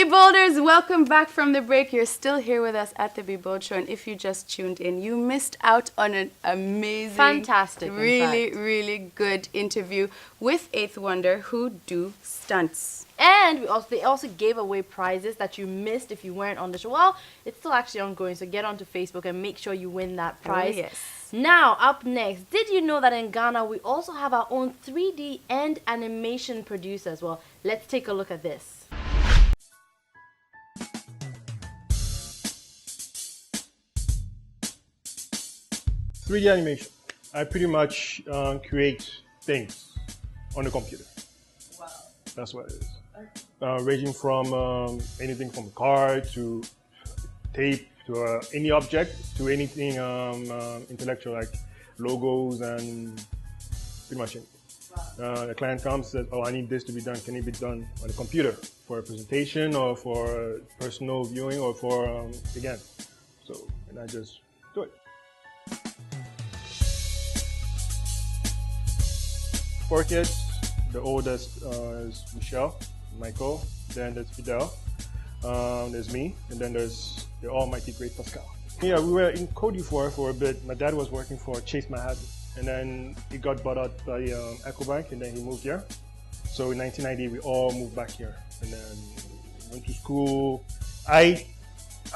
Be Bolders, welcome back from the break. You're still here with us at the Be Bold Show, and if you just tuned in, you missed out on an amazing, fantastic, really good interview with Eighth Wonder, who do stunts. And they also gave away prizes that you missed if you weren't on the show. Well, it's still actually ongoing, so get onto Facebook and make sure you win that prize. Oh, yes. Now, up next, did you know that in Ghana we also have our own 3D and animation producers? Well, let's take a look at this. 3D animation. I pretty much create things on the computer. Wow. That's what it is. Ranging from anything from a car to tape to any object to anything intellectual like logos and pretty much anything. Wow. The client comes and says, oh, I need this to be done. Can it be done on the computer for a presentation or for personal viewing or for, again. So, and I just do it. 4 kids. The oldest is Michelle, Michael, then there's Fidel, there's me, and then there's the almighty great Pascal. Yeah, we were in Côte d'Ivoire for a bit. My dad was working for Chase Manhattan, and then he got bought out by EcoBank, and then he moved here. So in 1990, we all moved back here, and then went to school. I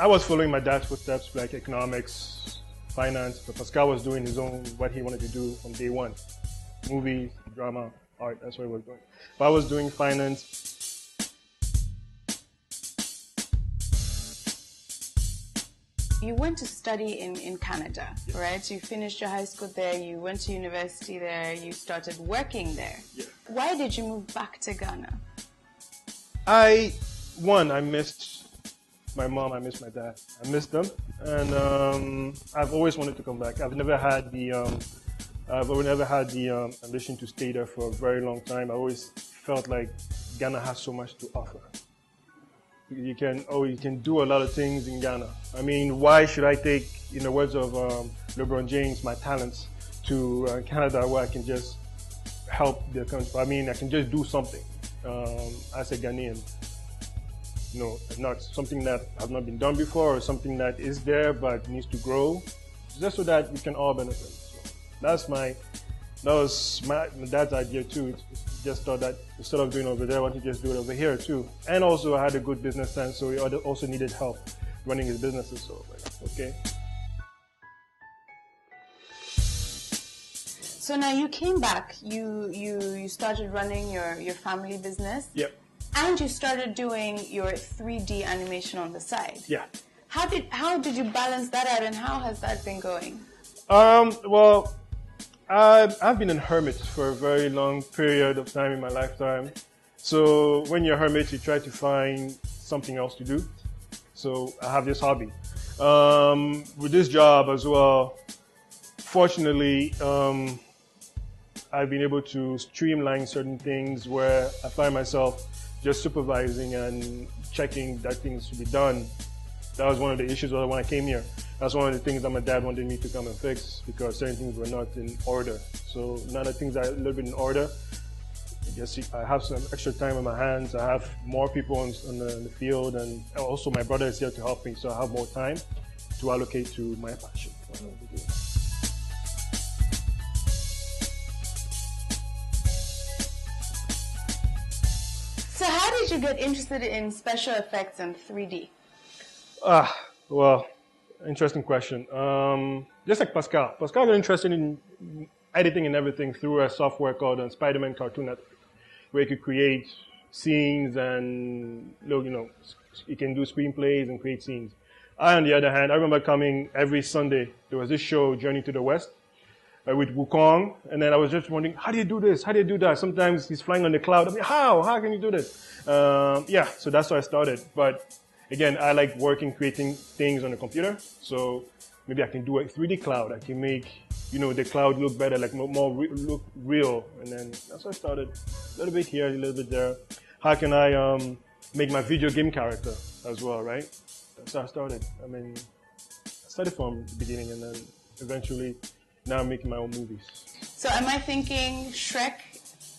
was following my dad's footsteps, like economics, finance, but Pascal was doing his own, what he wanted to do from day one. Movies, drama, art, that's what I was doing. But I was doing finance. You went to study in Canada, yes. Right? So you finished your high school there, you went to university there, you started working there. Yeah. Why did you move back to Ghana? I missed my mom, I missed my dad. I missed them, and I've always wanted to come back. I've never had the ambition to stay there for a very long time. I always felt like Ghana has so much to offer. You can do a lot of things in Ghana. I mean, why should I take, in the words of LeBron James, my talents to Canada where I can just help the country? I mean, I can just do something as a Ghanaian. You know, not something that has not been done before or something that is there but needs to grow, just so that we can all benefit. That was my dad's idea too. Just thought that instead of doing over there, why don't you just do it over here too? And also I had a good business sense, so he also needed help running his businesses. So like, okay. So now you came back. You started running your family business. Yep. And you started doing your 3D animation on the side. Yeah. How did you balance that out, and how has that been going? Well, I've been a hermit for a very long period of time in my lifetime. So when you're a hermit, you try to find something else to do. So I have this hobby. With this job as well, fortunately, I've been able to streamline certain things where I find myself just supervising and checking that things should be done. That was one of the issues when I came here. That's one of the things that my dad wanted me to come and fix because certain things were not in order. So now that things are a little bit in order, I guess I have some extra time on my hands. I have more people in the field, and also my brother is here to help me, so I have more time to allocate to my passion. So how did you get interested in special effects and 3D? Well, interesting question. Just like Pascal. Pascal got interested in editing and everything through a software called Spider-Man Cartoon Network, where you could create scenes and, you can do screenplays and create scenes. I, on the other hand, I remember coming every Sunday. There was this show, Journey to the West, with Wukong, and then I was just wondering, how do you do this? How do you do that? Sometimes he's flying on the cloud. I mean, how? How can you do this? Yeah, so that's how I started. But again, I like creating things on the computer. So maybe I can do a 3D cloud. I can make, the cloud look better, like look real. And then that's how I started. A little bit here, a little bit there. How can I make my video game character as well, right? That's how I started. I mean, I started from the beginning and then eventually now I'm making my own movies. So am I thinking Shrek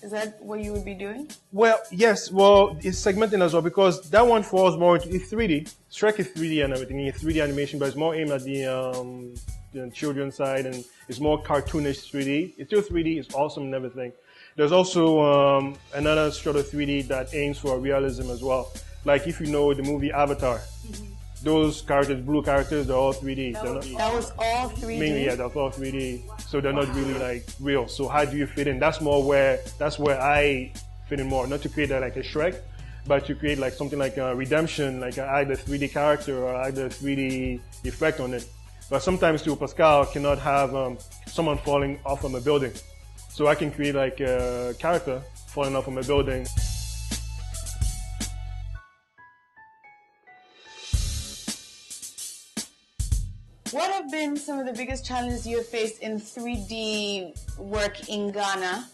Is that what you would be doing? Well, yes. Well, it's segmenting as well because that one falls more into it's 3D. Shrek is 3D and everything. It's 3D animation, but it's more aimed at the children's side and it's more cartoonish 3D. It's still 3D. It's awesome and everything. There's also another sort of 3D that aims for realism as well. Like if you know the movie Avatar, those characters, blue characters, they're all 3D. That was all 3D? Mainly, yeah, that's all 3D. So they're not really like real. So how do you fit in? That's where I fit in more. Not to create like a Shrek, but to create like something like a Redemption, like add a 3D character or add a 3D effect on it. But sometimes too, Pascal cannot have someone falling off from a building. So I can create like a character falling off from a building. What have been some of the biggest challenges you have faced in 3D work in Ghana,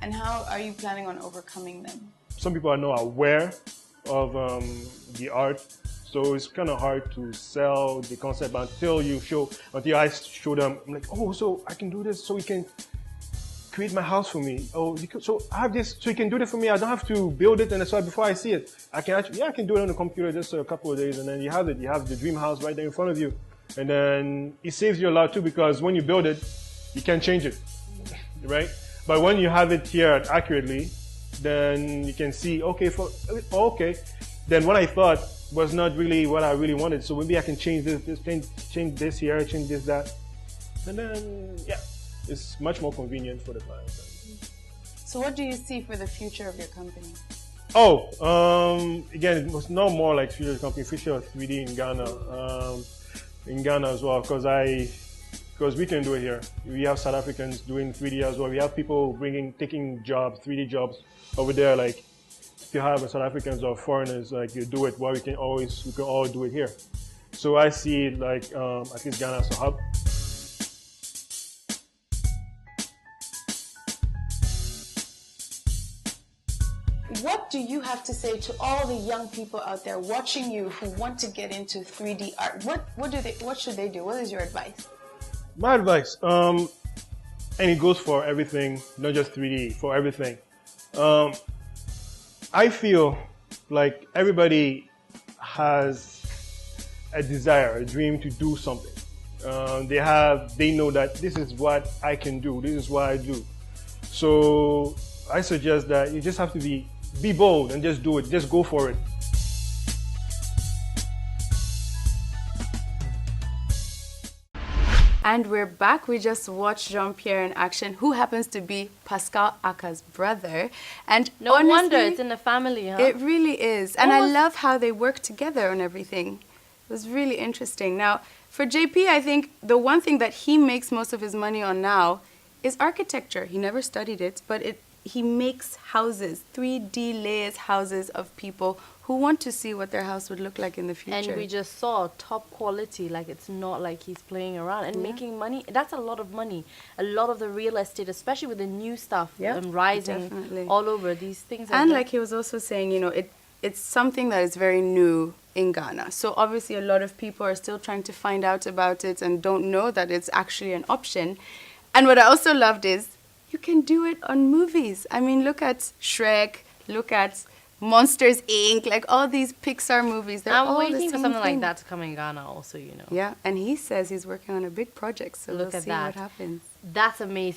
and how are you planning on overcoming them? Some people I know are aware of the art, so it's kind of hard to sell the concept until I show them. I'm like, oh, so I can do this, so you can create my house for me. Oh, so I have this, so you can do this for me. I don't have to build it, and so before I see it, I can do it on the computer just a couple of days, and then you have it. You have the dream house right there in front of you. And then it saves you a lot too because when you build it, you can't change it, right? But when you have it here accurately, then you can see, okay, then what I thought was not really what I really wanted. So maybe I can change this, change this here, change this, that. And then, yeah, it's much more convenient for the client. So what do you see for the future of your company? Again, it was no more like future company, future of 3D in Ghana. In Ghana as well, because we can do it here. We have South Africans doing 3D as well. We have people taking jobs, 3D jobs over there. Like if you have South Africans or foreigners, like you do it. Well, we can all do it here. So I see it like at least Ghana as a hub. What do you have to say to all the young people out there watching you who want to get into 3D art? What should they do? What is your advice? My advice, and it goes for everything, not just 3D, for everything. I feel like everybody has a desire, a dream to do something. They know that this is what I can do, this is what I do. So I suggest that you just have to be bold and just do it, just go for it. And we're back. We just watched Jean Pierre in action, who happens to be Pascal Aka's brother. And no wonder it's in the family, huh? It really is. And I love how they work together on everything. It was really interesting. Now, for JP, I think the one thing that he makes most of his money on now is architecture. He never studied it, but he makes houses, 3D layers houses of people who want to see what their house would look like in the future. And we just saw top quality, like it's not like he's playing around and making money. That's a lot of money. A lot of the real estate, especially with the new stuff rising all over, these things. And like he was also saying, it's something that is very new in Ghana. So obviously a lot of people are still trying to find out about it and don't know that it's actually an option. And what I also loved is you can do it on movies. I mean, look at Shrek, look at Monsters, Inc., like all these Pixar movies. I'm waiting for something like that to come in Ghana also, Yeah, and he says he's working on a big project, so we'll see what happens. That's amazing.